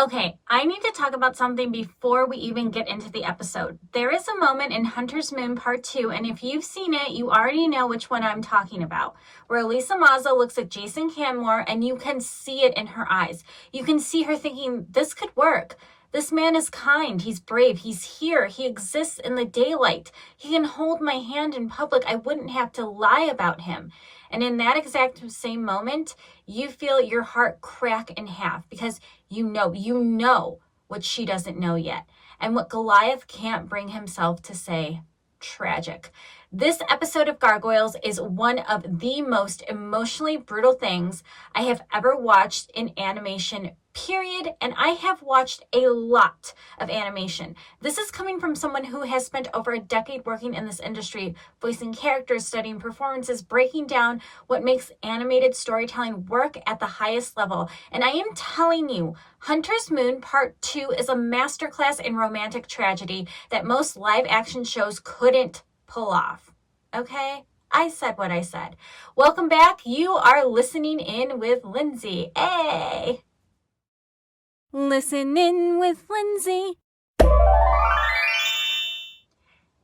Okay, I need to talk about something before we even get into the episode. There is a moment in Hunter's Moon Part 2, and if you've seen it, you already know which one I'm talking about, where Elisa Maza looks at Jason Canmore and you can see it in her eyes. You can see her thinking, this could work. This man is kind, he's brave, he's here, he exists in the daylight. He can hold my hand in public, I wouldn't have to lie about him. And in that exact same moment, you feel your heart crack in half because you know what she doesn't know yet. And what Goliath can't bring himself to say, tragic. This episode of Gargoyles is one of the most emotionally brutal things I have ever watched in animation, period. And I have watched a lot of animation. This is coming from someone who has spent over a decade working in this industry, voicing characters, studying performances, breaking down what makes animated storytelling work at the highest level. And I am telling you, Hunter's Moon Part 2 is a masterclass in romantic tragedy that most live action shows couldn't pull off. Okay? I said what I said. Welcome back. You are listening in with Lindsay. Hey! Listen in with Lindsay.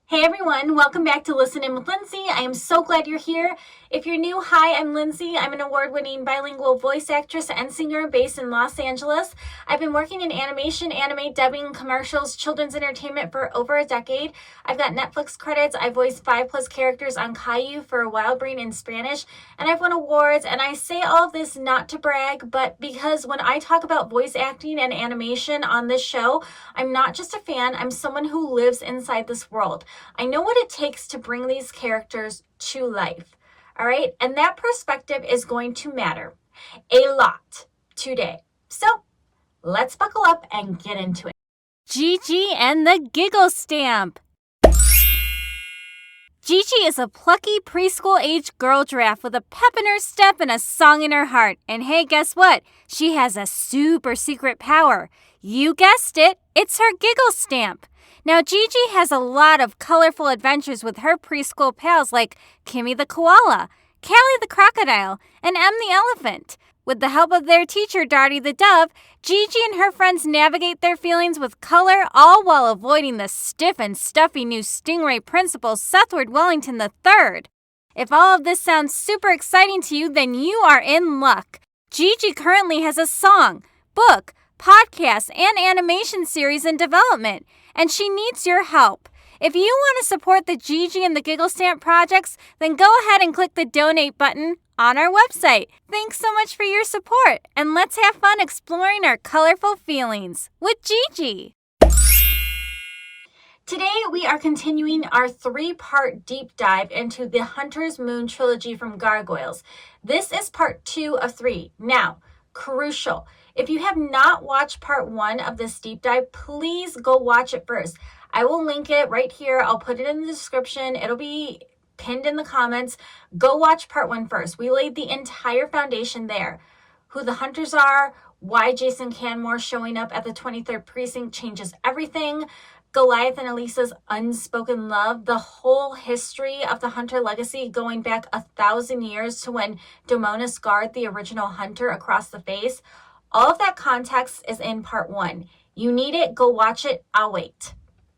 Hey everyone, welcome back to Listen In with Lindsay. I am so glad you're here. If you're new, hi, I'm Lindsay. I'm an award-winning bilingual voice actress and singer based in Los Angeles. I've been working in animation, anime, dubbing, commercials, children's entertainment for over a decade. I've got Netflix credits. I voiced 5+ characters on Caillou for Wild Brain in Spanish, and I've won awards. And I say all of this not to brag, but because when I talk about voice acting and animation on this show, I'm not just a fan, I'm someone who lives inside this world. I know what it takes to bring these characters to life, all right? And that perspective is going to matter a lot today. So let's buckle up and get into it. Gigi and the Giggle Stamp. Gigi is a plucky preschool-age girl giraffe with a pep in her step and a song in her heart. And hey, guess what? She has a super secret power. You guessed it, it's her Giggle Stamp. Now, Gigi has a lot of colorful adventures with her preschool pals like Kimmy the koala, Callie the crocodile, and Em the elephant. With the help of their teacher, Darty the dove, Gigi and her friends navigate their feelings with color, all while avoiding the stiff and stuffy new Stingray principal, Sethward Wellington III. If all of this sounds super exciting to you, then you are in luck. Gigi currently has a song, book, podcast, and animation series in development, and she needs your help. If you want to support the Gigi and the Giggle Stamp projects, then go ahead and click the donate button on our website. Thanks so much for your support, and let's have fun exploring our colorful feelings with Gigi. Today, we are continuing our 3-part deep dive into the Hunter's Moon trilogy from Gargoyles. This is part 2 of 3. Now, crucial. If you have not watched part 1 of this deep dive, please go watch it first. I will link it right here. I'll put it in the description. It'll be pinned in the comments. Go watch part 1 first. We laid the entire foundation there. Who the hunters are, why Jason Canmore showing up at the 23rd precinct changes everything, Goliath and Elisa's unspoken love, the whole history of the hunter legacy going back 1,000 years to when Demona scarred the original hunter across the face. All of that context is in part 1. You need it, go watch it, I'll wait.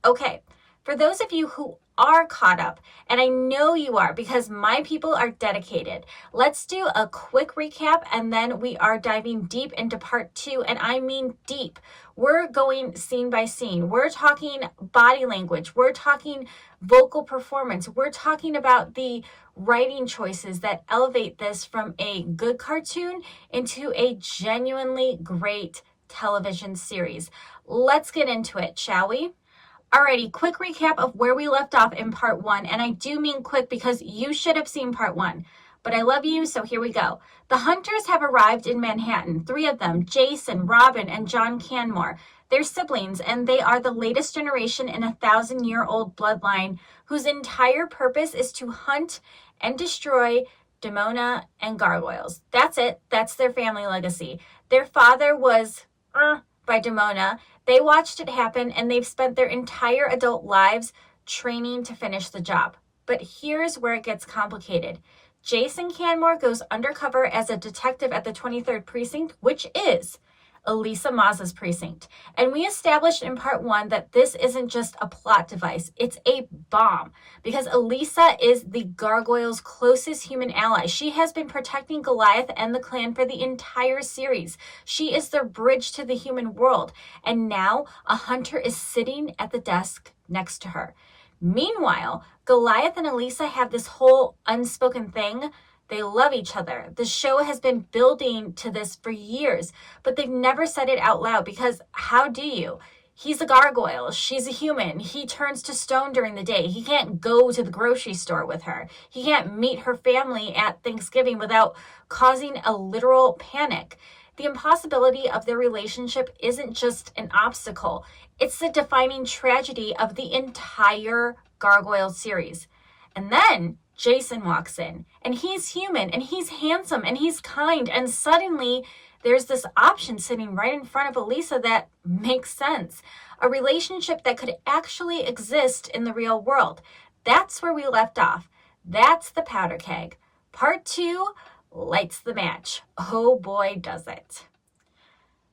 Okay, for those of you who are caught up, and I know you are because my people are dedicated, let's do a quick recap and then we are diving deep into part 2, and I mean deep. We're going scene by scene. We're talking body language. We're talking vocal performance. We're talking about the writing choices that elevate this from a good cartoon into a genuinely great television series. Let's get into it, shall we? Alrighty, quick recap of where we left off in part 1, and I do mean quick because you should have seen part 1. But I love you, so here we go. The hunters have arrived in Manhattan, 3 of them, Jason, Robin, and John Canmore. They're siblings, and they are the latest generation in a 1,000-year-old bloodline whose entire purpose is to hunt and destroy Demona and Gargoyles. That's it. That's their family legacy. Their father was by Demona. They watched it happen, and they've spent their entire adult lives training to finish the job. But here's where it gets complicated. Jason Canmore goes undercover as a detective at the 23rd Precinct, which is Elisa Maza's precinct. And we established in part 1 that this isn't just a plot device, it's a bomb. Because Elisa is the Gargoyles' closest human ally. She has been protecting Goliath and the clan for the entire series. She is their bridge to the human world. And now a hunter is sitting at the desk next to her. Meanwhile, Goliath and Elisa have this whole unspoken thing. They love each other. The show has been building to this for years, but they've never said it out loud because how do you? He's a gargoyle. She's a human. He turns to stone during the day. He can't go to the grocery store with her. He can't meet her family at Thanksgiving without causing a literal panic. The impossibility of their relationship isn't just an obstacle. It's the defining tragedy of the entire Gargoyle series. And then Jason walks in, and he's human, and he's handsome, and he's kind, and suddenly there's this option sitting right in front of Elisa that makes sense. A relationship that could actually exist in the real world. That's where we left off. That's the powder keg. Part 2 lights the match. Oh boy, does it.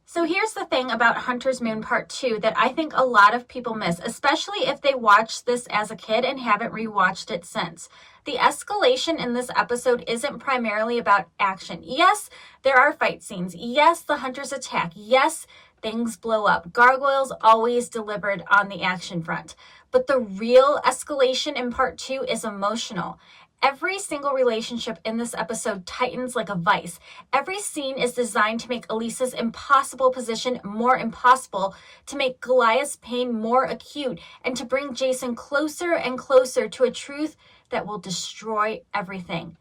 So here's the thing about Hunter's Moon Part 2 that I think a lot of people miss, especially if they watched this as a kid and haven't rewatched it since. The escalation in this episode isn't primarily about action. Yes, there are fight scenes. Yes, the hunters attack. Yes, things blow up. Gargoyles always delivered on the action front. But the real escalation in Part 2 is emotional. Every single relationship in this episode tightens like a vice. Every scene is designed to make Elisa's impossible position more impossible, to make Goliath's pain more acute, and to bring Jason closer and closer to a truth that will destroy everything.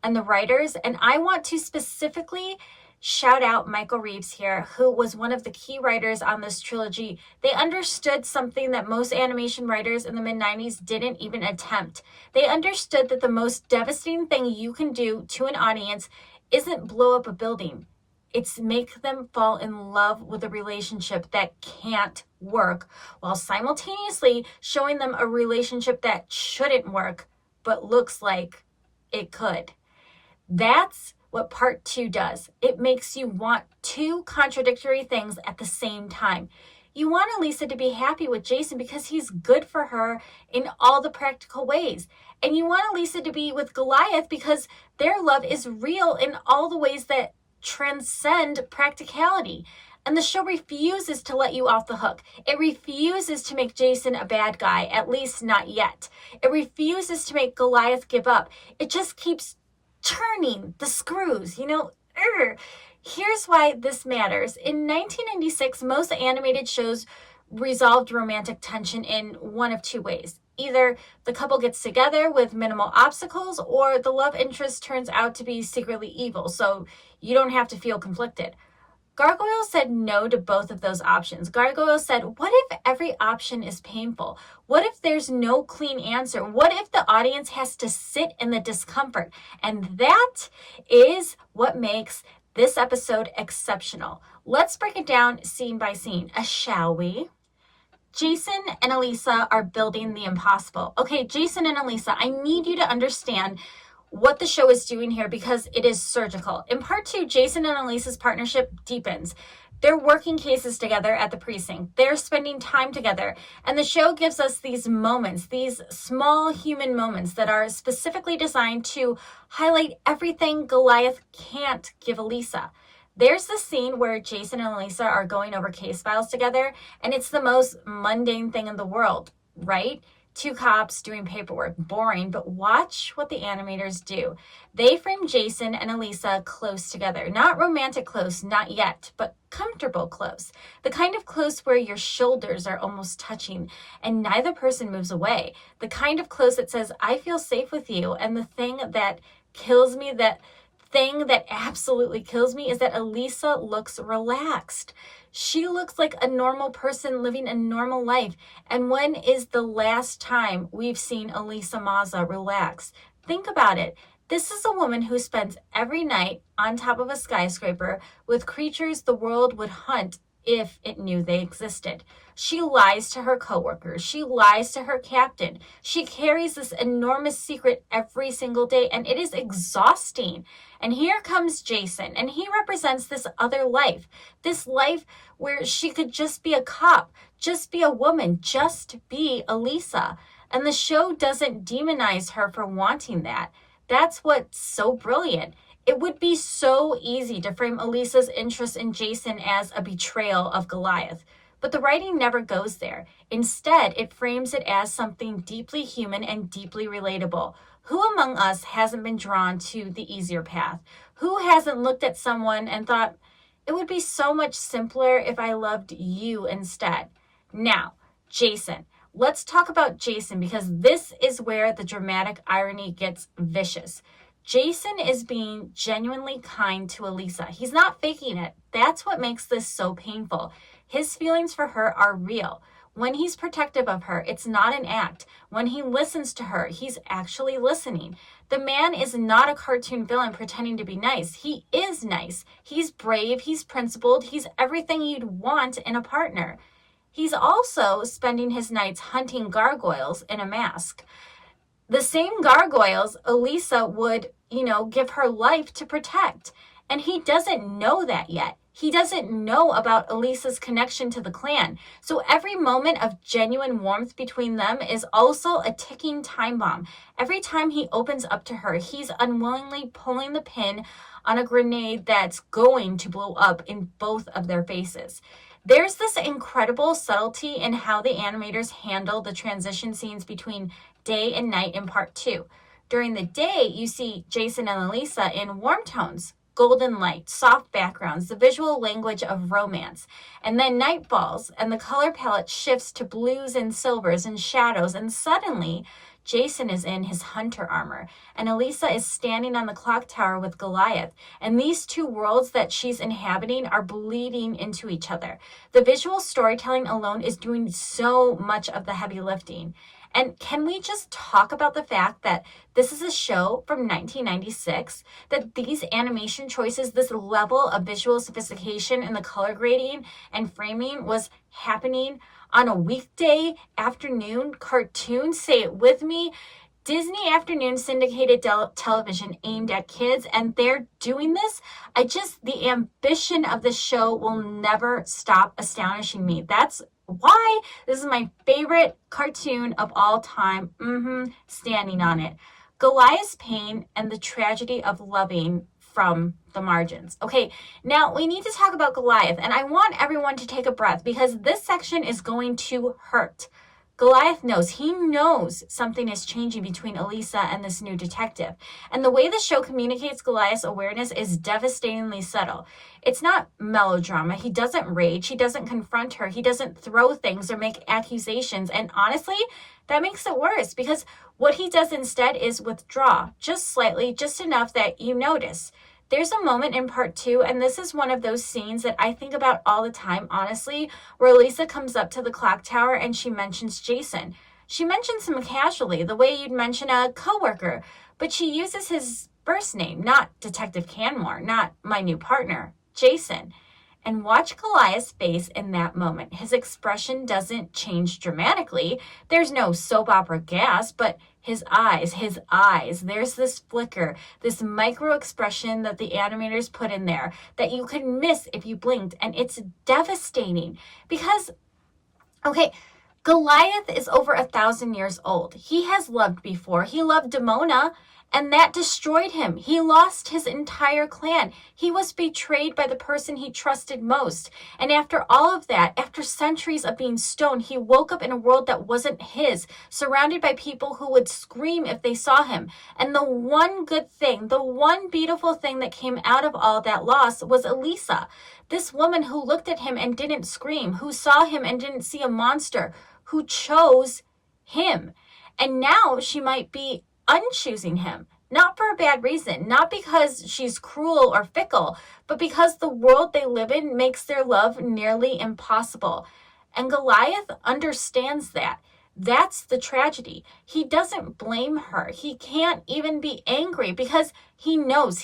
And the writers, and I want to specifically shout out Michael Reeves here, who was one of the key writers on this trilogy. They understood something that most animation writers in the mid-90s didn't even attempt. They understood that the most devastating thing you can do to an audience isn't blow up a building. It's make them fall in love with a relationship that can't work, while simultaneously showing them a relationship that shouldn't work, but looks like it could. That's what Part 2 does. It makes you want two contradictory things at the same time. You want Elisa to be happy with Jason because he's good for her in all the practical ways. And you want Elisa to be with Goliath because their love is real in all the ways that transcend practicality. And the show refuses to let you off the hook. It refuses to make Jason a bad guy, at least not yet. It refuses to make Goliath give up. It just keeps turning the screws, Here's why this matters. In 1996, most animated shows resolved romantic tension in one of two ways. Either the couple gets together with minimal obstacles, or the love interest turns out to be secretly evil, so you don't have to feel conflicted. Gargoyles said no to both of those options. Gargoyles said, what if every option is painful? What if there's no clean answer? What if the audience has to sit in the discomfort? And that is what makes this episode exceptional. Let's break it down scene by scene, shall we? Jason and Elisa are building the impossible. Okay, Jason and Elisa, I need you to understand what the show is doing here because it is surgical. In Part 2, Jason and Elisa's partnership deepens. They're working cases together at the precinct. They're spending time together. And the show gives us these moments, these small human moments that are specifically designed to highlight everything Goliath can't give Elisa. There's the scene where Jason and Elisa are going over case files together, and it's the most mundane thing in the world, right? Two cops doing paperwork, boring, but watch what the animators do. They frame Jason and Elisa close together. Not romantic close, not yet, but comfortable close. The kind of close where your shoulders are almost touching and neither person moves away. The kind of close that says, I feel safe with you. And the thing that kills me, that thing that absolutely kills me is that Elisa looks relaxed. She looks like a normal person living a normal life. And when is the last time we've seen Elisa Maza relax? Think about it. This is a woman who spends every night on top of a skyscraper with creatures the world would hunt if it knew they existed. She lies to her coworkers. She lies to her captain. She carries this enormous secret every single day, and it is exhausting. And here comes Jason, and he represents this other life, this life where she could just be a cop, just be a woman, just be Elisa. And the show doesn't demonize her for wanting that. That's what's so brilliant. It would be so easy to frame Elisa's interest in Jason as a betrayal of Goliath, but the writing never goes there. Instead, it frames it as something deeply human and deeply relatable. Who among us hasn't been drawn to the easier path? Who hasn't looked at someone and thought, it would be so much simpler if I loved you instead? Now, Jason. Let's talk about Jason, because this is where the dramatic irony gets vicious. Jason is being genuinely kind to Elisa. He's not faking it. That's what makes this so painful. His feelings for her are real. When he's protective of her, it's not an act. When he listens to her, he's actually listening. The man is not a cartoon villain pretending to be nice. He is nice. He's brave. He's principled. He's everything you'd want in a partner. He's also spending his nights hunting gargoyles in a mask. The same gargoyles Elisa would, give her life to protect. And he doesn't know that yet. He doesn't know about Elisa's connection to the clan. So every moment of genuine warmth between them is also a ticking time bomb. Every time he opens up to her, he's unwillingly pulling the pin on a grenade that's going to blow up in both of their faces. There's this incredible subtlety in how the animators handle the transition scenes between day and night in part 2. During the day, you see Jason and Elisa in warm tones, golden light, soft backgrounds, the visual language of romance. And then night falls, and the color palette shifts to blues and silvers and shadows, and suddenly Jason is in his hunter armor, and Elisa is standing on the clock tower with Goliath, and these two worlds that she's inhabiting are bleeding into each other. The visual storytelling alone is doing so much of the heavy lifting. And can we just talk about the fact that this is a show from 1996, that these animation choices, this level of visual sophistication in the color grading and framing was happening on a weekday afternoon cartoon? Say it with me. Disney afternoon syndicated television aimed at kids, and they're doing this. The ambition of the show will never stop astonishing me. That's why this is my favorite cartoon of all time. Standing on it. Goliath's pain and the tragedy of loving from the margins. Okay, now we need to talk about Goliath, and I want everyone to take a breath because this section is going to hurt. Goliath knows. He knows something is changing between Elisa and this new detective. And the way the show communicates Goliath's awareness is devastatingly subtle. It's not melodrama. He doesn't rage. He doesn't confront her. He doesn't throw things or make accusations. And honestly, that makes it worse because what he does instead is withdraw, just slightly, just enough that you notice. There's a moment in part 2, and this is one of those scenes that I think about all the time, honestly, where Elisa comes up to the clock tower and she mentions Jason. She mentions him casually, the way you'd mention a coworker, but she uses his first name, not Detective Canmore, not my new partner, Jason. And watch Goliath's face in that moment. His expression doesn't change dramatically. There's no soap opera gasp, but his eyes, there's this flicker, this micro expression that the animators put in there that you could miss if you blinked. And it's devastating because, Goliath is over 1,000 years old. He has loved before. He loved Demona, and that destroyed him. He lost his entire clan. He was betrayed by the person he trusted most. And after all of that, after centuries of being stoned, he woke up in a world that wasn't his, surrounded by people who would scream if they saw him. And the one good thing, the one beautiful thing that came out of all that loss was Elisa. This woman who looked at him and didn't scream, who saw him and didn't see a monster, who chose him. And now she might be unchoosing him, not for a bad reason, not because she's cruel or fickle, but because the world they live in makes their love nearly impossible. And Goliath understands that. That's the tragedy. He doesn't blame her. He can't even be angry because he knows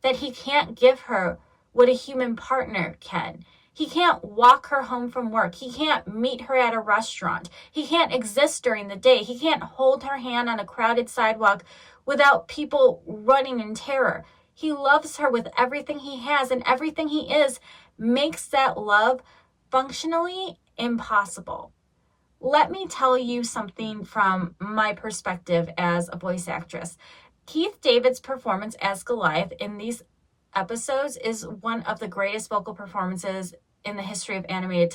that he can't give her what a human partner can. He can't walk her home from work. He can't meet her at a restaurant. He can't exist during the day. He can't hold her hand on a crowded sidewalk without people running in terror. He loves her with everything he has, and everything he is makes that love functionally impossible. Let me tell you something from my perspective as a voice actress. Keith David's performance as Goliath in these episodes is one of the greatest vocal performances in the history of animated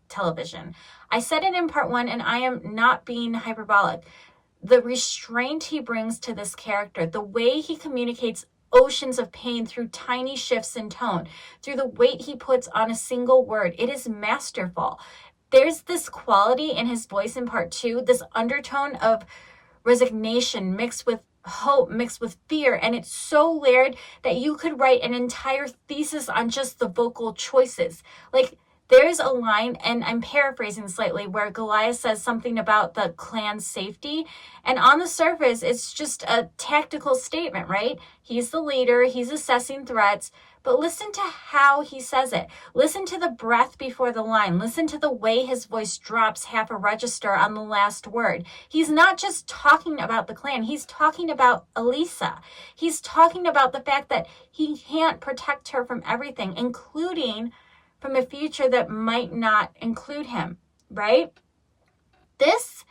television. I said it in part 1, and I am not being hyperbolic. The restraint he brings to this character, the way he communicates oceans of pain through tiny shifts in tone, through the weight he puts on a single word, it is masterful. There's this quality in his voice in part 2, this undertone of resignation mixed with hope, mixed with fear, and it's so layered that you could write an entire thesis on just the vocal choices. Like, there's a line, and I'm paraphrasing slightly, where Goliath says something about the clan's safety, and on the surface, it's just a tactical statement, right? He's the leader, he's assessing threats, but listen to how he says it. Listen to the breath before the line. Listen to the way his voice drops half a register on the last word. He's not just talking about the clan. He's talking about Elisa. He's talking about the fact that he can't protect her from everything, including from a future that might not include him, right? This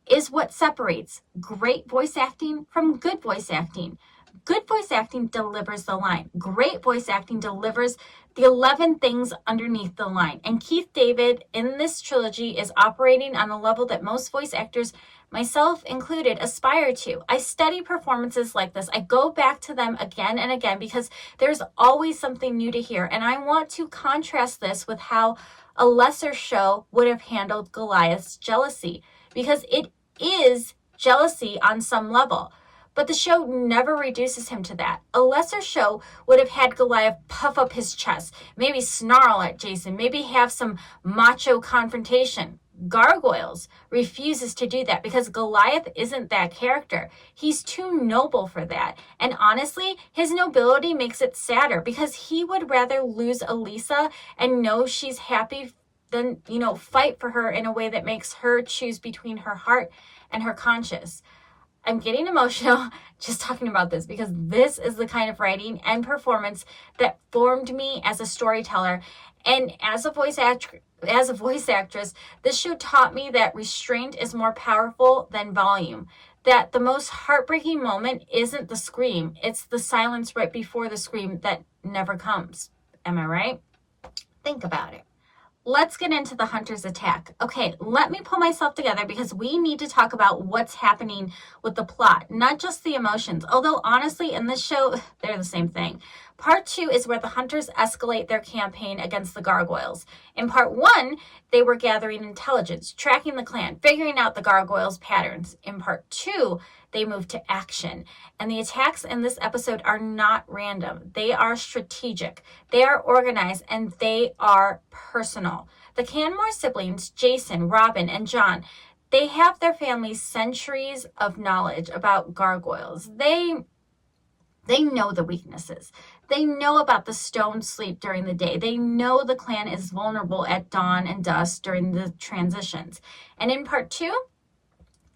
is what separates great voice acting from good voice acting. Good voice acting delivers the line. Great voice acting delivers the 11 things underneath the line. And Keith David in this trilogy is operating on a level that most voice actors, myself included, aspire to. I study performances like this. I go back to them again and again because there's always something new to hear. And I want to contrast this with how a lesser show would have handled Goliath's jealousy, because it is jealousy on some level. But the show never reduces him to that. A lesser show would have had Goliath puff up his chest, maybe snarl at Jason, maybe have some macho confrontation. Gargoyles refuses to do that because Goliath isn't that character. He's too noble for that. And honestly, his nobility makes it sadder because he would rather lose Elisa and know she's happy than, fight for her in a way that makes her choose between her heart and her conscience. I'm getting emotional just talking about this because this is the kind of writing and performance that formed me as a storyteller. And as a voice actress, this show taught me that restraint is more powerful than volume. That the most heartbreaking moment isn't the scream, it's the silence right before the scream that never comes. Am I right? Think about it. Let's get into the hunter's attack. Okay, let me pull myself together because we need to talk about what's happening with the plot, not just the emotions. Although honestly, in this show, they're the same thing. Part 2 is where the hunters escalate their campaign against the gargoyles. In part 1, they were gathering intelligence, tracking the clan, figuring out the gargoyles' patterns. In part 2, they move to action. And the attacks in this episode are not random. They are strategic, they are organized, and they are personal. The Canmore siblings, Jason, Robin, and John, they have their family's centuries of knowledge about gargoyles. They know the weaknesses. They know about the stone sleep during the day. They know the clan is vulnerable at dawn and dusk during the transitions. And in part 2,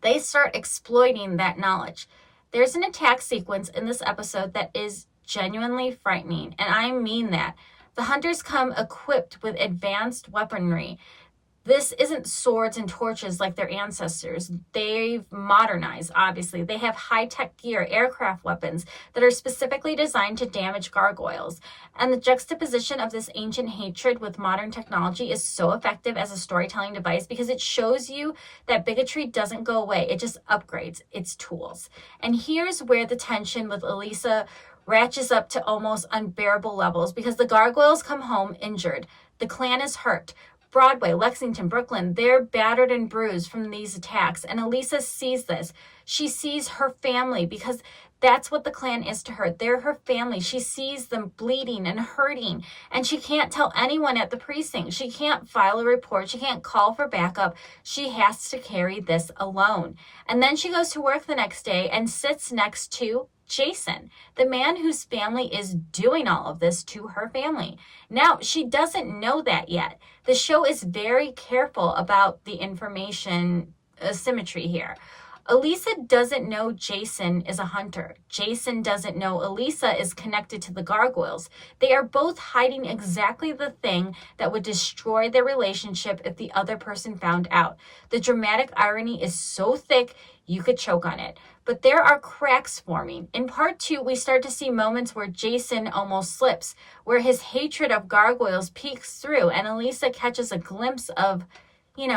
they start exploiting that knowledge. There's an attack sequence in this episode that is genuinely frightening, and I mean that. The hunters come equipped with advanced weaponry. This isn't swords and torches like their ancestors. They've modernized, obviously. They have high-tech gear, aircraft weapons that are specifically designed to damage gargoyles. And the juxtaposition of this ancient hatred with modern technology is so effective as a storytelling device because it shows you that bigotry doesn't go away. It just upgrades its tools. And here's where the tension with Elisa ratchets up to almost unbearable levels because the gargoyles come home injured. The clan is hurt. Broadway, Lexington, Brooklyn, they're battered and bruised from these attacks. And Elisa sees this. She sees her family because that's what the clan is to her. They're her family. She sees them bleeding and hurting. And she can't tell anyone at the precinct. She can't file a report. She can't call for backup. She has to carry this alone. And then she goes to work the next day and sits next to Jason, the man whose family is doing all of this to her family. Now, she doesn't know that yet. The show is very careful about the information asymmetry here. Elisa doesn't know Jason is a hunter. Jason doesn't know Elisa is connected to the Gargoyles. They are both hiding exactly the thing that would destroy their relationship if the other person found out. The dramatic irony is so thick, you could choke on it. But there are cracks forming. In part 2, we start to see moments where Jason almost slips, where his hatred of Gargoyles peeks through, and Elisa catches a glimpse of,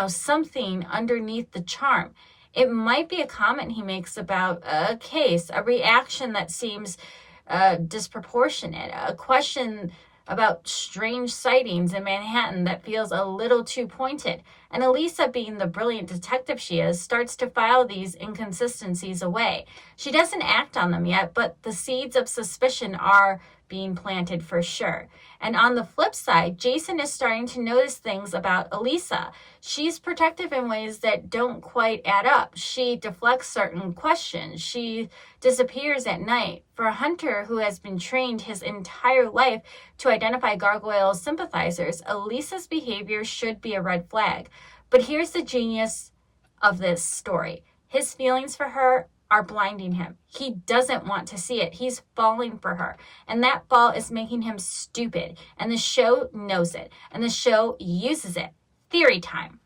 something underneath the charm. It might be a comment he makes about a case, a reaction that seems disproportionate, a question about strange sightings in Manhattan that feels a little too pointed. And Elisa, being the brilliant detective she is, starts to file these inconsistencies away. She doesn't act on them yet, but the seeds of suspicion are being planted for sure. And on the flip side, Jason is starting to notice things about Elisa. She's protective in ways that don't quite add up. She deflects certain questions. She disappears at night. For a hunter who has been trained his entire life to identify Gargoyle sympathizers, Elisa's behavior should be a red flag. But here's the genius of this story. His feelings for her are blinding him. He doesn't want to see it. He's falling for her. And that fall is making him stupid. And the show knows it. And the show uses it. Theory time.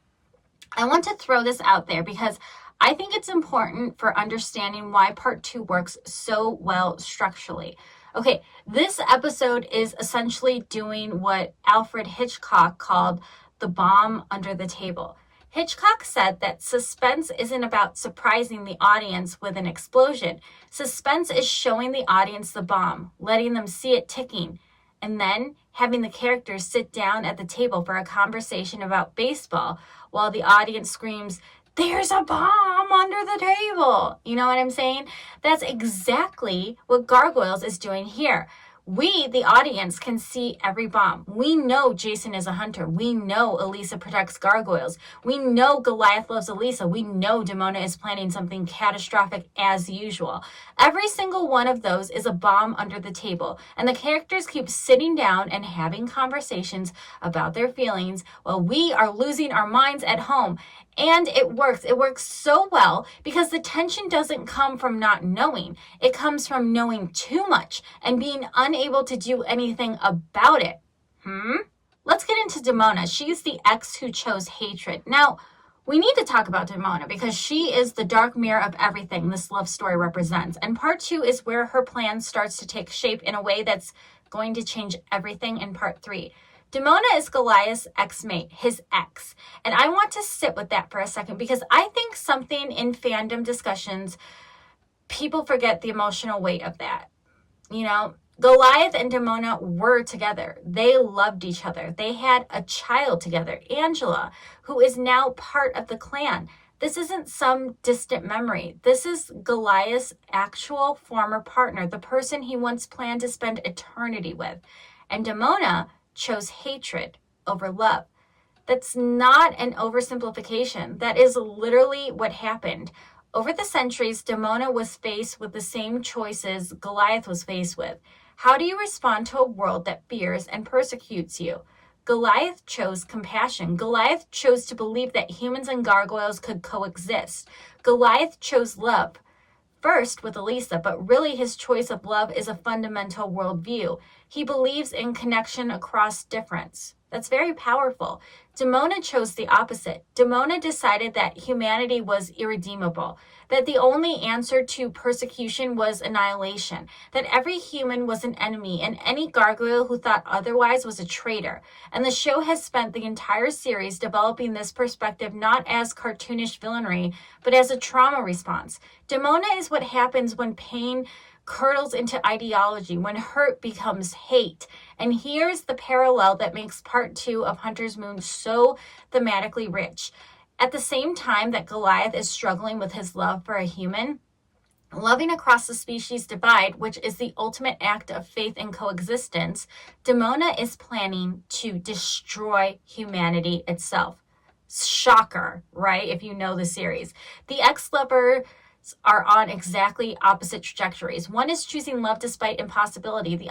I want to throw this out there because I think it's important for understanding why part 2 works so well structurally. Okay, this episode is essentially doing what Alfred Hitchcock called the bomb under the table. Hitchcock said that suspense isn't about surprising the audience with an explosion. Suspense is showing the audience the bomb, letting them see it ticking, and then having the characters sit down at the table for a conversation about baseball while the audience screams, "There's a bomb under the table." You know what I'm saying? That's exactly what Gargoyles is doing here. We, the audience, can see every bomb. We know Jason is a hunter. We know Elisa protects Gargoyles. We know Goliath loves Elisa. We know Demona is planning something catastrophic as usual. Every single one of those is a bomb under the table, and the characters keep sitting down and having conversations about their feelings while we are losing our minds at home. And it works. It works so well because the tension doesn't come from not knowing. It comes from knowing too much and being unable to do anything about it. Let's get into Demona. She's the ex who chose hatred. Now, we need to talk about Demona because she is the dark mirror of everything this love story represents. And part 2 is where her plan starts to take shape in a way that's going to change everything in part 3. Demona is Goliath's ex-mate, his ex. And I want to sit with that for a second because I think something in fandom discussions, people forget the emotional weight of that. Goliath and Demona were together. They loved each other. They had a child together, Angela, who is now part of the clan. This isn't some distant memory. This is Goliath's actual former partner, the person he once planned to spend eternity with. And Demona chose hatred over love. That's not an oversimplification. That is literally what happened. Over the centuries, Demona was faced with the same choices Goliath was faced with. How do you respond to a world that fears and persecutes you? Goliath chose compassion. Goliath chose to believe that humans and gargoyles could coexist. Goliath chose love. First with Elisa, but really his choice of love is a fundamental worldview. He believes in connection across difference. That's very powerful. Demona chose the opposite. Demona decided that humanity was irredeemable, that the only answer to persecution was annihilation, that every human was an enemy, and any gargoyle who thought otherwise was a traitor. And the show has spent the entire series developing this perspective not as cartoonish villainy, but as a trauma response. Demona is what happens when pain curdles into ideology, when hurt becomes hate. And here's the parallel that makes part 2 of Hunter's Moon so thematically rich. At the same time that Goliath is struggling with his love for a human, loving across the species divide, which is the ultimate act of faith and coexistence, Demona is planning to destroy humanity itself. Shocker, right? If you know the series. The ex-lover are on exactly opposite trajectories. One is choosing love despite impossibility. The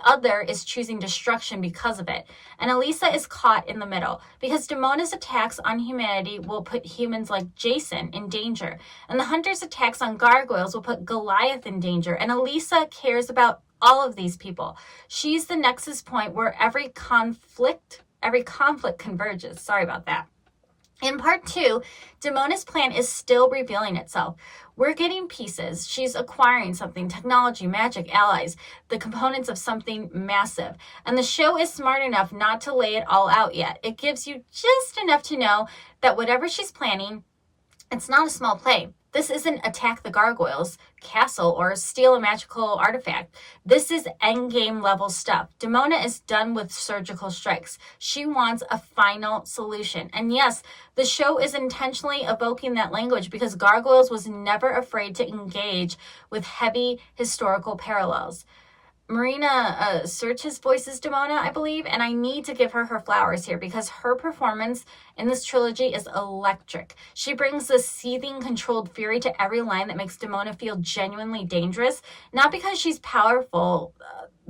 other is choosing destruction because of it. And Elisa is caught in the middle because Demona's attacks on humanity will put humans like Jason in danger. And the Hunter's attacks on Gargoyles will put Goliath in danger. And Elisa cares about all of these people. She's the nexus point where every conflict converges. Sorry about that. In part 2, Demona's plan is still revealing itself. We're getting pieces. She's acquiring something, technology, magic, allies, the components of something massive. And the show is smart enough not to lay it all out yet. It gives you just enough to know that whatever she's planning, it's not a small play. This isn't attack the Gargoyles castle or steal a magical artifact. This is endgame level stuff. Demona is done with surgical strikes. She wants a final solution. And yes, the show is intentionally evoking that language because Gargoyles was never afraid to engage with heavy historical parallels. Marina Sirtis voices Demona, I believe, and I need to give her flowers here because her performance in this trilogy is electric. She brings this seething, controlled fury to every line that makes Demona feel genuinely dangerous, not because she's powerful,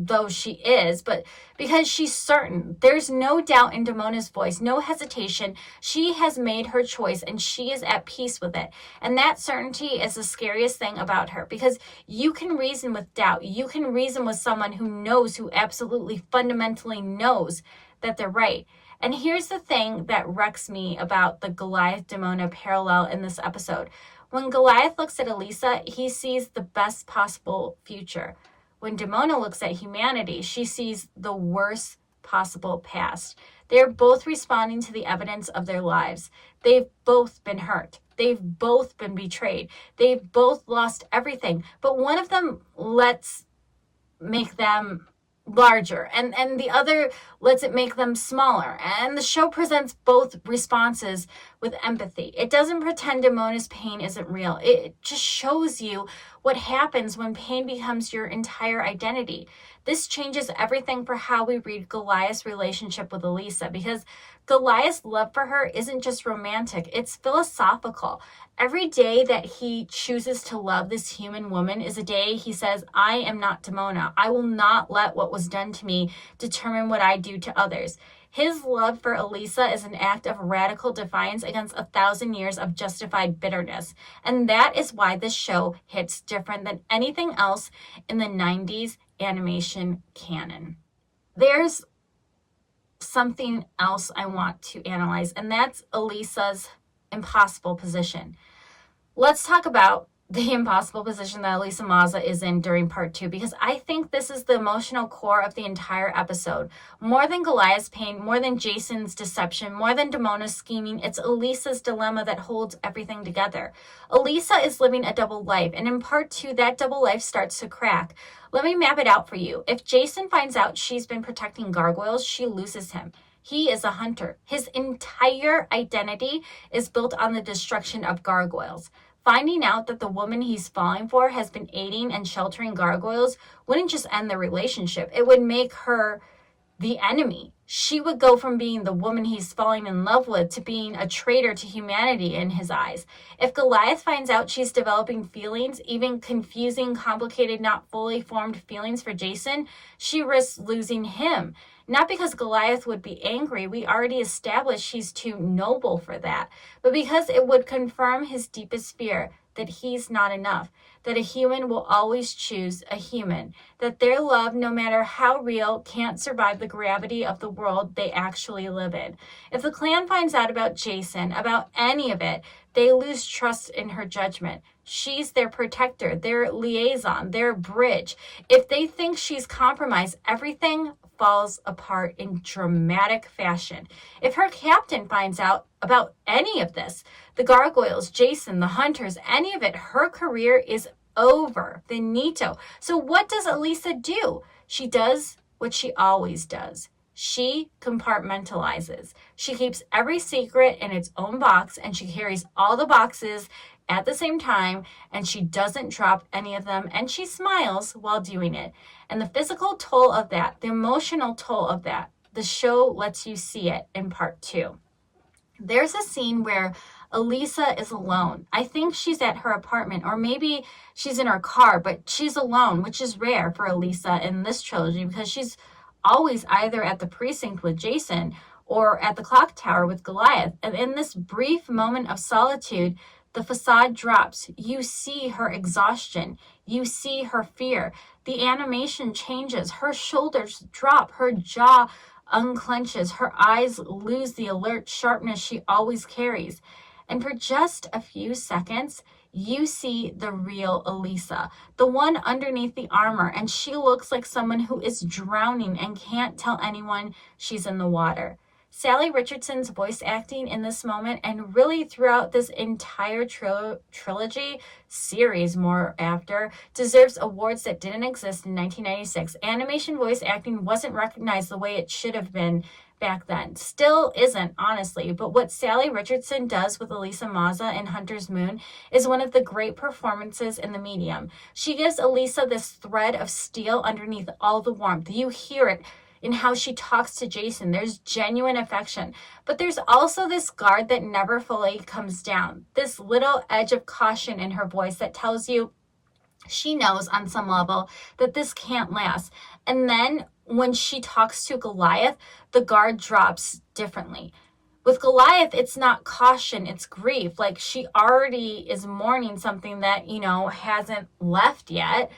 though she is, but because she's certain. There's no doubt in Demona's voice, no hesitation. She has made her choice and she is at peace with it. And that certainty is the scariest thing about her because you can reason with doubt. You can reason with someone who absolutely fundamentally knows that they're right. And here's the thing that wrecks me about the Goliath-Demona parallel in this episode. When Goliath looks at Elisa, he sees the best possible future. When Demona looks at humanity, she sees the worst possible past. They're both responding to the evidence of their lives. They've both been hurt. They've both been betrayed. They've both lost everything. But one of them lets make them larger and the other lets it make them smaller. And the show presents both responses with empathy. It doesn't pretend Demona's pain isn't real. It just shows you what happens when pain becomes your entire identity. This changes everything for how we read Goliath's relationship with Elisa because Goliath's love for her isn't just romantic, it's philosophical. Every day that he chooses to love this human woman is a day he says, I am not Demona. I will not let what was done to me determine what I do to others. His love for Elisa is an act of radical defiance against 1,000 years of justified bitterness. And that is why this show hits different than anything else in the 90s animation canon. There's something else I want to analyze, and that's Elisa's impossible position. Let's talk about the impossible position that Elisa Maza is in during part 2, because I think this is the emotional core of the entire episode. More than Goliath's pain, more than Jason's deception, more than Demona's scheming, it's Elisa's dilemma that holds everything together. Elisa is living a double life, and in part 2, that double life starts to crack. Let me map it out for you. If Jason finds out she's been protecting Gargoyles, she loses him. He is a hunter. His entire identity is built on the destruction of Gargoyles. Finding out that the woman he's falling for has been aiding and sheltering Gargoyles wouldn't just end the relationship. It would make her the enemy. She would go from being the woman he's falling in love with to being a traitor to humanity in his eyes. If Goliath finds out she's developing feelings, even confusing, complicated, not fully formed feelings for Jason, she risks losing him. Not because Goliath would be angry, we already established he's too noble for that, but because it would confirm his deepest fear, that he's not enough, that a human will always choose a human, that their love, no matter how real, can't survive the gravity of the world they actually live in. If the clan finds out about Jason, about any of it, they lose trust in her judgment. She's their protector, their liaison, their bridge. If they think she's compromised, everything falls apart in dramatic fashion. If her captain finds out about any of this, the Gargoyles, Jason, the Hunters, any of it, her career is over, finito. So what does Elisa do? She does what she always does. She compartmentalizes. She keeps every secret in its own box and she carries all the boxes at the same time, and she doesn't drop any of them, and she smiles while doing it. And the physical toll of that, the emotional toll of that, the show lets you see it in part 2. There's a scene where Elisa is alone. I think she's at her apartment, or maybe she's in her car, but she's alone, which is rare for Elisa in this trilogy because she's always either at the precinct with Jason or at the clock tower with Goliath. And in this brief moment of solitude, the facade drops. You see her exhaustion. You see her fear. The animation changes. Her shoulders drop. Her jaw unclenches. Her eyes lose the alert sharpness she always carries. And for just a few seconds, you see the real Elisa, the one underneath the armor, and she looks like someone who is drowning and can't tell anyone she's in the water. Sally Richardson's voice acting in this moment, and really throughout this entire trilogy series more after, deserves awards that didn't exist in 1996. Animation voice acting wasn't recognized the way it should have been back then. Still isn't, honestly, but what Sally Richardson does with Elisa Maza in Hunter's Moon is one of the great performances in the medium. She gives Elisa this thread of steel underneath all the warmth. You hear it in how she talks to Jason. There's genuine affection, but there's also this guard that never fully comes down, this little edge of caution in her voice that tells you she knows on some level that this can't last. And then when she talks to Goliath, the guard drops differently. With Goliath, it's not caution, it's grief. Like, she already is mourning something that, hasn't left yet.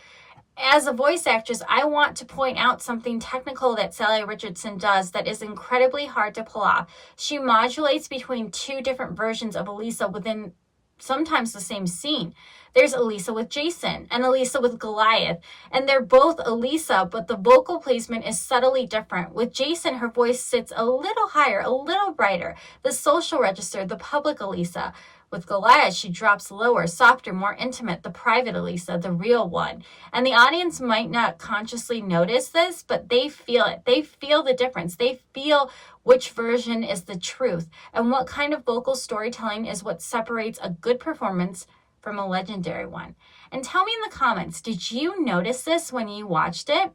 As a voice actress, I want to point out something technical that Sally Richardson does that is incredibly hard to pull off. She modulates between two different versions of Elisa within sometimes the same scene. There's Elisa with Jason and Elisa with Goliath, and they're both Elisa, but the vocal placement is subtly different. With Jason, her voice sits a little higher, a little brighter, the social register, the public Elisa. With Goliath, she drops lower, softer, more intimate, the private Elisa, the real one. And the audience might not consciously notice this, but they feel it. They feel the difference. They feel which version is the truth, and what kind of vocal storytelling is what separates a good performance from a legendary one. And tell me in the comments, did you notice this when you watched it?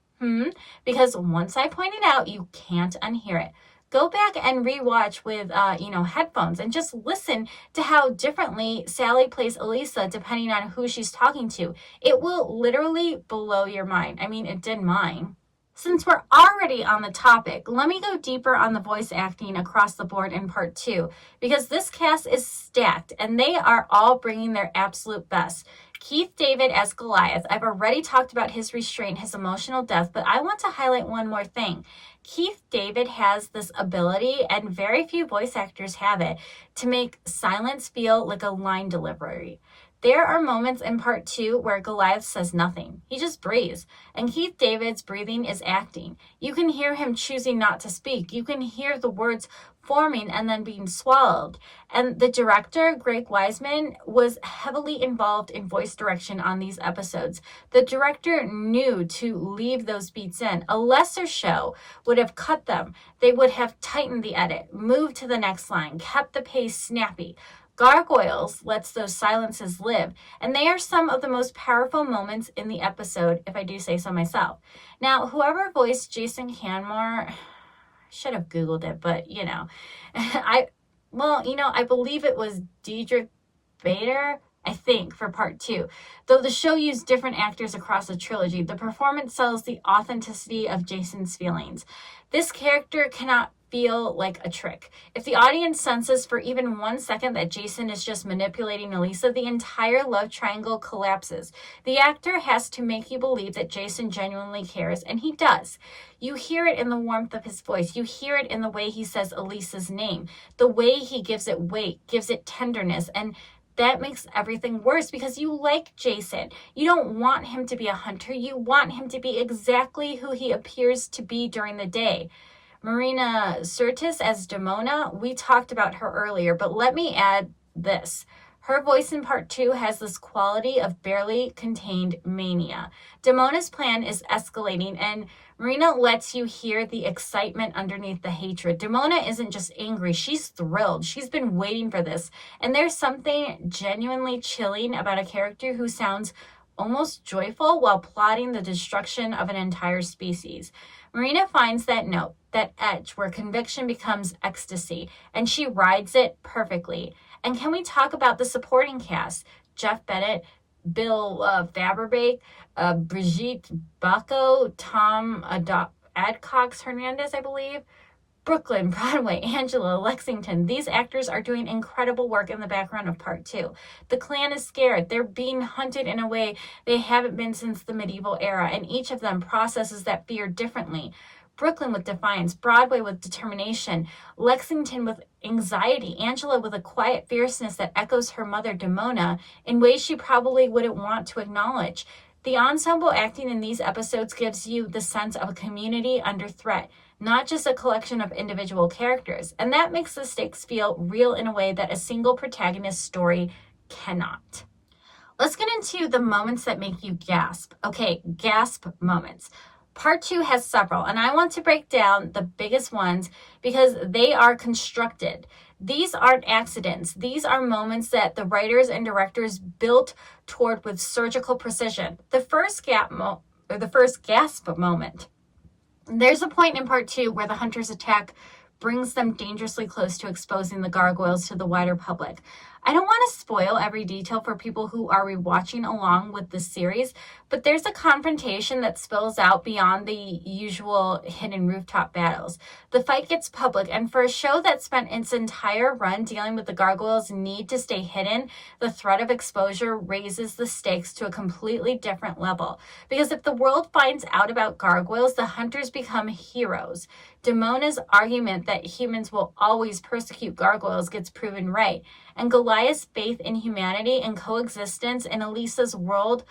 Because once I pointed out, you can't unhear it. Go back and rewatch with, headphones and just listen to how differently Sally plays Elisa depending on who she's talking to. It will literally blow your mind. I mean, it did mine. Since we're already on the topic, let me go deeper on the voice acting across the board in part 2, because this cast is stacked and they are all bringing their absolute best. Keith David as Goliath, I've already talked about his restraint, his emotional depth, but I want to highlight one more thing. Keith David has this ability, and very few voice actors have it, to make silence feel like a line delivery. There are moments in part 2 where Goliath says nothing. He just breathes. And Keith David's breathing is acting. You can hear him choosing not to speak. You can hear the words forming and then being swallowed. And the director, Greg Wiseman, was heavily involved in voice direction on these episodes. The director knew to leave those beats in. A lesser show would have cut them. They would have tightened the edit, moved to the next line, kept the pace snappy. Gargoyles lets those silences live, and they are some of the most powerful moments in the episode, if I do say so myself. Now, whoever voiced Jason Canmore, I should have Googled it, but, I believe it was Diedrich Bader, I think, for part 2. Though the show used different actors across the trilogy, the performance sells the authenticity of Jason's feelings. This character cannot feel like a trick. If the audience senses for even 1 second that Jason is just manipulating Elisa, the entire love triangle collapses. The actor has to make you believe that Jason genuinely cares, and he does. You hear it in the warmth of his voice. You hear it in the way he says Elisa's name, the way he gives it weight, gives it tenderness, and that makes everything worse because you like Jason. You don't want him to be a hunter. You want him to be exactly who he appears to be during the day. Marina Sirtis as Demona, we talked about her earlier, but let me add this. Her voice in part 2 has this quality of barely contained mania. Demona's plan is escalating, and Marina lets you hear the excitement underneath the hatred. Demona isn't just angry, she's thrilled. She's been waiting for this. And there's something genuinely chilling about a character who sounds almost joyful while plotting the destruction of an entire species. Marina finds that note, that edge where conviction becomes ecstasy, and she rides it perfectly. And can we talk about the supporting cast? Jeff Bennett, Bill Faberbeck, Brigitte Bacco, Tom Adcox Hernandez, I believe. Brooklyn, Broadway, Angela, Lexington. These actors are doing incredible work in the background of part 2. The clan is scared. They're being hunted in a way they haven't been since the medieval era, and each of them processes that fear differently. Brooklyn with defiance, Broadway with determination, Lexington with anxiety, Angela with a quiet fierceness that echoes her mother Demona in ways she probably wouldn't want to acknowledge. The ensemble acting in these episodes gives you the sense of a community under threat, not just a collection of individual characters, and that makes the stakes feel real in a way that a single protagonist story cannot. Let's get into the moments that make you gasp. Okay, gasp moments. Part 2 has several, and I want to break down the biggest ones because they are constructed. These aren't accidents. These are moments that the writers and directors built toward with surgical precision. The first gasp moment. There's a point in part 2 where the hunter's attack brings them dangerously close to exposing the gargoyles to the wider public. I don't want to spoil every detail for people who are rewatching along with this series, but there's a confrontation that spills out beyond the usual hidden rooftop battles. The fight gets public, and for a show that spent its entire run dealing with the gargoyles' need to stay hidden, the threat of exposure raises the stakes to a completely different level. Because if the world finds out about gargoyles, the hunters become heroes. Demona's argument that humans will always persecute gargoyles gets proven right, and Goliath's faith in humanity and coexistence in Elisa's world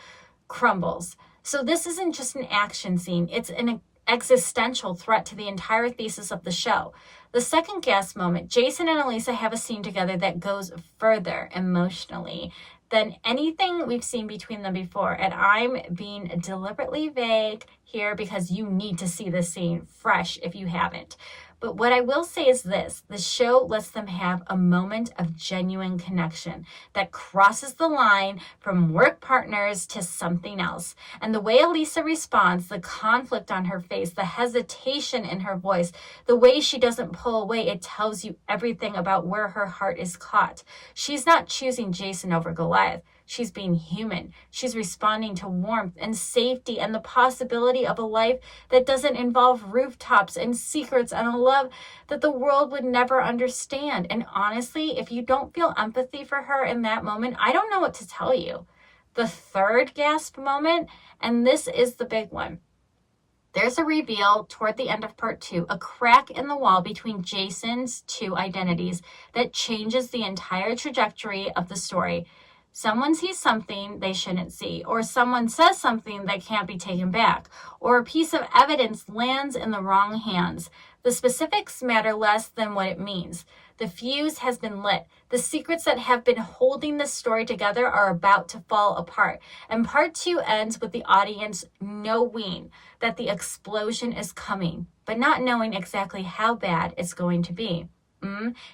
crumbles. So this isn't just an action scene, it's an existential threat to the entire thesis of the show. The second gasp moment, Jason and Elisa have a scene together that goes further emotionally than anything we've seen between them before. And I'm being deliberately vague here because you need to see this scene fresh if you haven't. But what I will say is this, the show lets them have a moment of genuine connection that crosses the line from work partners to something else. And the way Elisa responds, the conflict on her face, the hesitation in her voice, the way she doesn't pull away, it tells you everything about where her heart is caught. She's not choosing Jason over Goliath. She's being human. She's responding to warmth and safety and the possibility of a life that doesn't involve rooftops and secrets and a love that the world would never understand. And honestly, if you don't feel empathy for her in that moment, I don't know what to tell you. The third gasp moment, and this is the big one. There's a reveal toward the end of part 2, a crack in the wall between Jason's two identities that changes the entire trajectory of the story. Someone sees something they shouldn't see, or someone says something that can't be taken back, or a piece of evidence lands in the wrong hands. The specifics matter less than what it means. The fuse has been lit. The secrets that have been holding this story together are about to fall apart. And part 2 ends with the audience knowing that the explosion is coming, but not knowing exactly how bad it's going to be.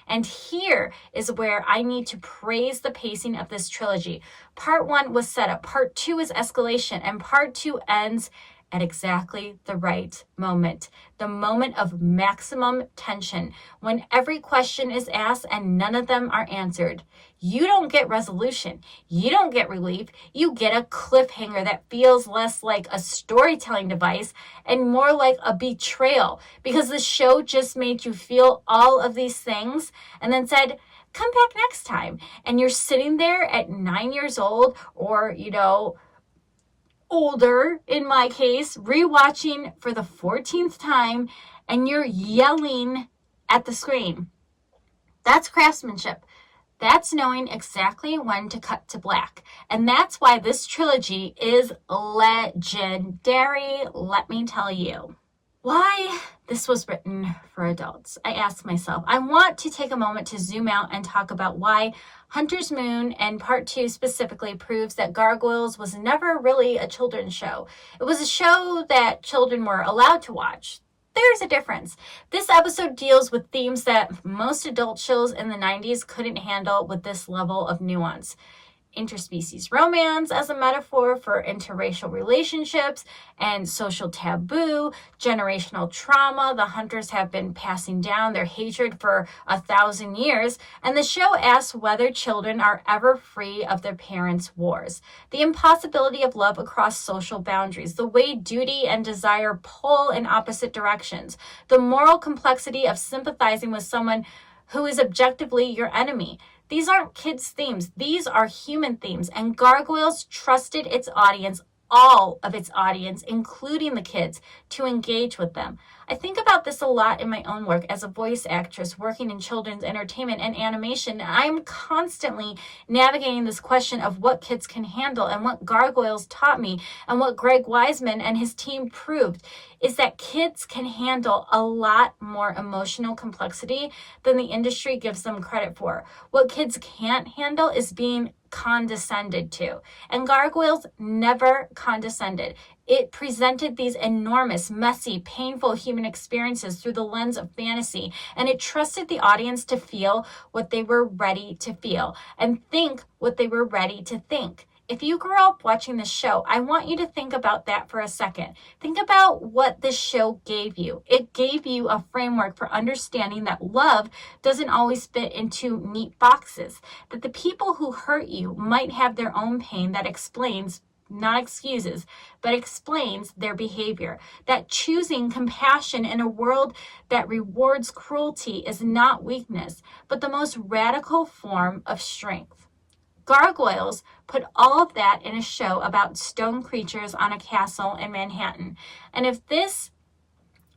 And here is where I need to praise the pacing of this trilogy. Part 1 was setup, part 2 is escalation, and part 2 ends at exactly the right moment. The moment of maximum tension, when every question is asked and none of them are answered. You don't get resolution. You don't get relief. You get a cliffhanger that feels less like a storytelling device and more like a betrayal, because the show just made you feel all of these things and then said, come back next time. And you're sitting there at 9 years old, or, older in my case, rewatching for the 14th time, and you're yelling at the screen. That's craftsmanship. That's knowing exactly when to cut to black. And that's why this trilogy is legendary, let me tell you. Why this was written for adults, I ask myself. I want to take a moment to zoom out and talk about why Hunter's Moon and part 2 specifically proves that Gargoyles was never really a children's show. It was a show that children were allowed to watch. There's a difference. This episode deals with themes that most adult shows in the 90s couldn't handle with this level of nuance. interspecies romance as a metaphor for interracial relationships and social taboo, generational trauma the hunters have been passing down their hatred for 1,000 years, and the show asks whether children are ever free of their parents' wars, the impossibility of love across social boundaries, the way duty and desire pull in opposite directions, the moral complexity of sympathizing with someone who is objectively your enemy. These aren't kids' themes. These are human themes. And Gargoyles trusted its audience, all of its audience, including the kids, to engage with them. I think about this a lot in my own work as a voice actress working in children's entertainment and animation. I'm constantly navigating this question of what kids can handle, and what Gargoyles taught me and what Greg Wiseman and his team proved is that kids can handle a lot more emotional complexity than the industry gives them credit for. What kids can't handle is being condescended to. And Gargoyles never condescended. It presented these enormous, messy, painful human experiences through the lens of fantasy, and it trusted the audience to feel what they were ready to feel and think what they were ready to think. If you grew up watching this show, I want you to think about that for a second. Think about what this show gave you. It gave you a framework for understanding that love doesn't always fit into neat boxes, that the people who hurt you might have their own pain that explains, not excuses, but explains their behavior, that choosing compassion in a world that rewards cruelty is not weakness, but the most radical form of strength. Gargoyles put all of that in a show about stone creatures on a castle in Manhattan. And if this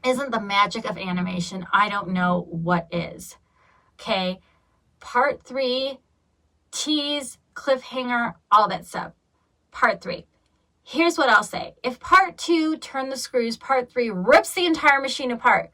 isn't the magic of animation, I don't know what is. Okay, part 3, tease, cliffhanger, all that stuff. Part 3. Here's what I'll say. If part 2, turn the screws, part 3 rips the entire machine apart.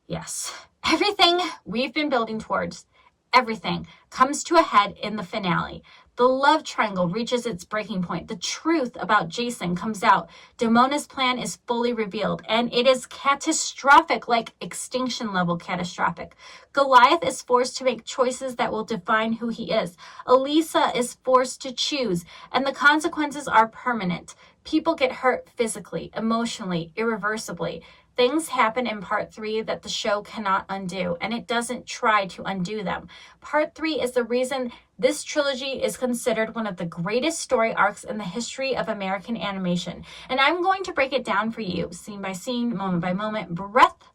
Yes, everything we've been building towards, everything comes to a head in the finale. The love triangle reaches its breaking point. The truth about Jason comes out. Demona's plan is fully revealed, and it is catastrophic, like extinction level catastrophic. Goliath is forced to make choices that will define who he is. Elisa is forced to choose, and the consequences are permanent. People get hurt physically, emotionally, irreversibly. Things happen in part 3 that the show cannot undo, and it doesn't try to undo them. Part 3 is the reason this trilogy is considered one of the greatest story arcs in the history of American animation. And I'm going to break it down for you, scene by scene, moment by moment, breath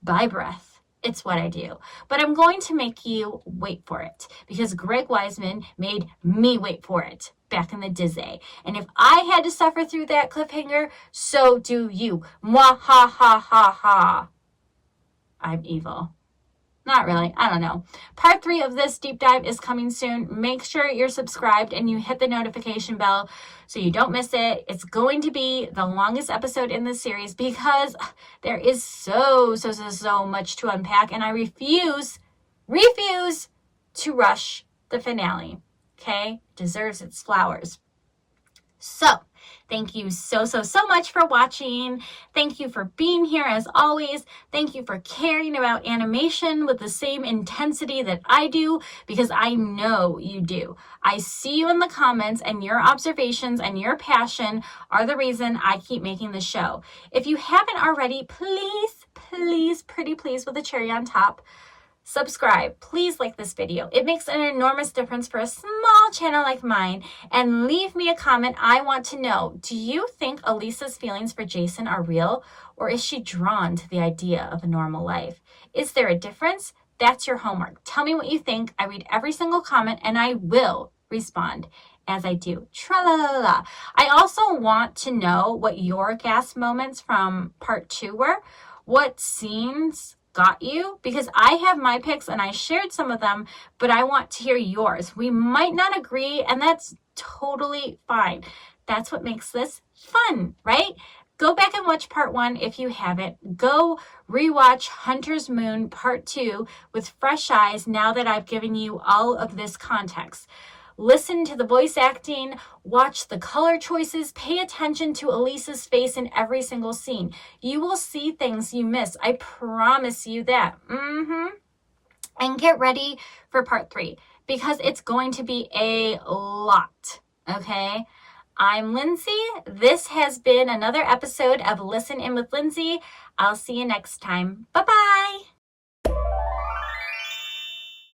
by breath. It's what I do. But I'm going to make you wait for it, because Greg Wiseman made me wait for it back in the Disney. And if I had to suffer through that cliffhanger, so do you. Mwah ha ha ha ha. I'm evil. Not really. I don't know. Part 3 of this deep dive is coming soon. Make sure you're subscribed and you hit the notification bell so you don't miss it. It's going to be the longest episode in this series because there is so much to unpack, and I refuse to rush the finale. Okay? Deserves its flowers. So, thank you so much for watching. Thank you for being here as always. Thank you for caring about animation with the same intensity that I do, because I know you do. I see you in the comments, and your observations and your passion are the reason I keep making the show. If you haven't already, please, pretty please with a cherry on top, subscribe. Please like this video. It makes an enormous difference for a small channel like mine. And leave me a comment. I want to know, do you think Elisa's feelings for Jason are real, or is she drawn to the idea of a normal life? Is there a difference? That's your homework. Tell me what you think. I read every single comment and I will respond as I do. Tra-la-la-la. I also want to know what your gasp moments from part 2 were. What scenes got you, because I have my picks and I shared some of them, but I want to hear yours. We might not agree, and that's totally fine. That's what makes this fun, right? Go back and watch part 1 if you haven't. Go rewatch Hunter's Moon part 2 with fresh eyes now that I've given you all of this context. Listen to the voice acting, watch the color choices, pay attention to Elisa's face in every single scene. You will see things you miss. I promise you that. And get ready for part 3, because it's going to be a lot, okay? I'm Lindsay. This has been another episode of Listen In with Lindsay. I'll see you next time. Bye-bye.